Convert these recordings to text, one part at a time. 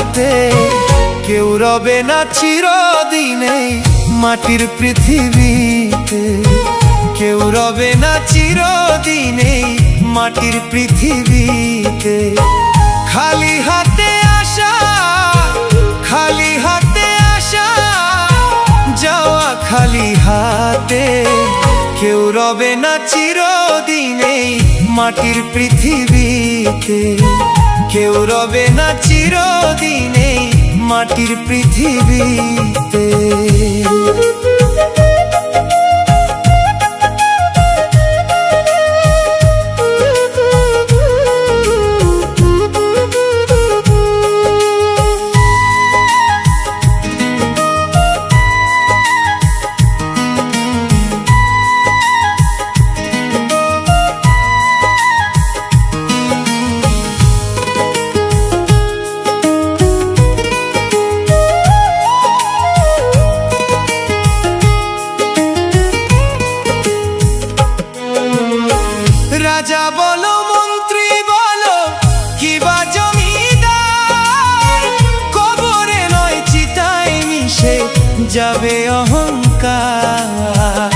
হাতে, কেউ রবে না চিরদিনে মাটির পৃথিবীতে, কেউ রবে না চিরদিনে মাটির পৃথিবীতে। খালি হাতে আসা, খালি হাতে আসা, যাওয়া খালি হাতে, কেউ রবে না চিরদিনে মাটির পৃথিবীতে, কেউ রবে না চিরদিনে মাটির পৃথিবীতে। রাজা বলো মন্ত্রী বলো কিবা জমিদার, কবরে নয় চিতায় মিশে যাবে অহংকার।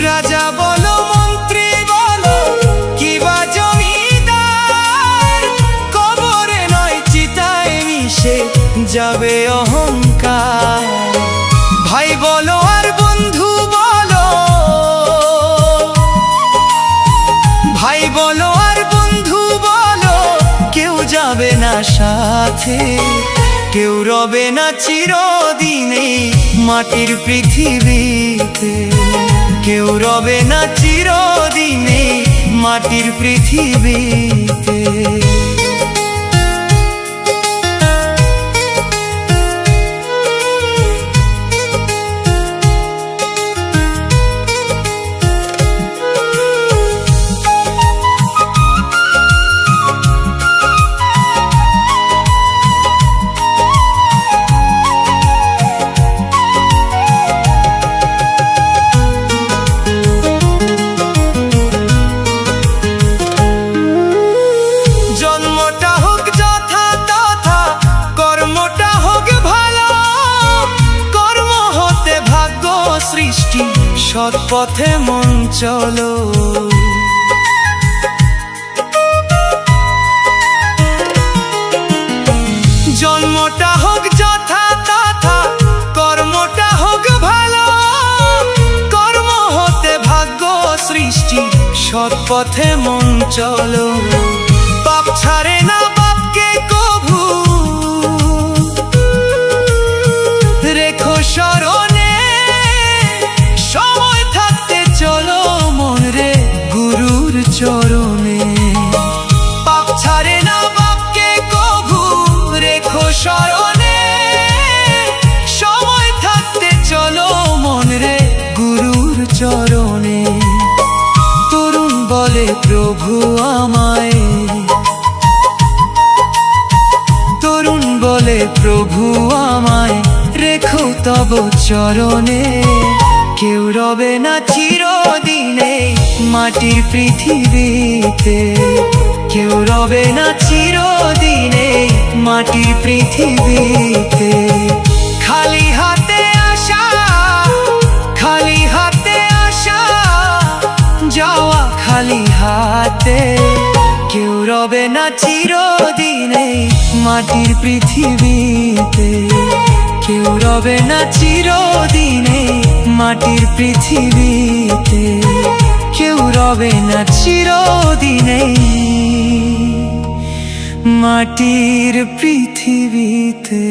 রাজা বলো মন্ত্রী বলো কিবা জমিদার, কবরে নয় চিতায় মিশে যাবে অহংকার। ভাই বলো আর বন্ধু বলো, ভাই বলো আর বন্ধু বলো, কেউ যাবে না সাথে, কেউ রবে না চিরদিনে মাটির পৃথিবীতে, কেউ রবে না চিরদিনে মাটির পৃথিবীতে। সৃষ্টি সৎ পথে মন চলো, জন্মটা হোক যথা তথা, কর্মটা হোক ভালো, কর্ম হতে ভাগ্য সৃষ্টি সৎ পথে মন চলো। পাপ ছাড়ে না বাপকে কভু, রেখো স্মরণে, সময় থাকতে চলো মন রে গুরুর চরণে। পাপ ছাড়ে না বাপকে কভু, রেখো স্মরণে, সময় থাকতে চলো মন রে গুরুর চরণে। তরুণ বলে প্রভু আমায়, তরুণ বলে প্রভু আমায় রেখো তব চরণে, কেউ রবে না চিরদিনে মাটির পৃথিবীতে, কেউ রবে না চিরদিনে মাটির পৃথিবীতে। খালি হাতে আসা, খালি হাতে আসা, যাওয়া খালি হাতে, কেউ রবে না চিরদিনে মাটির পৃথিবীতে, কেউ রবে না চিরদিনে মাটির পৃথিবীতে, কেউ রবে না চিরদিনে মাটির পৃথিবীতে।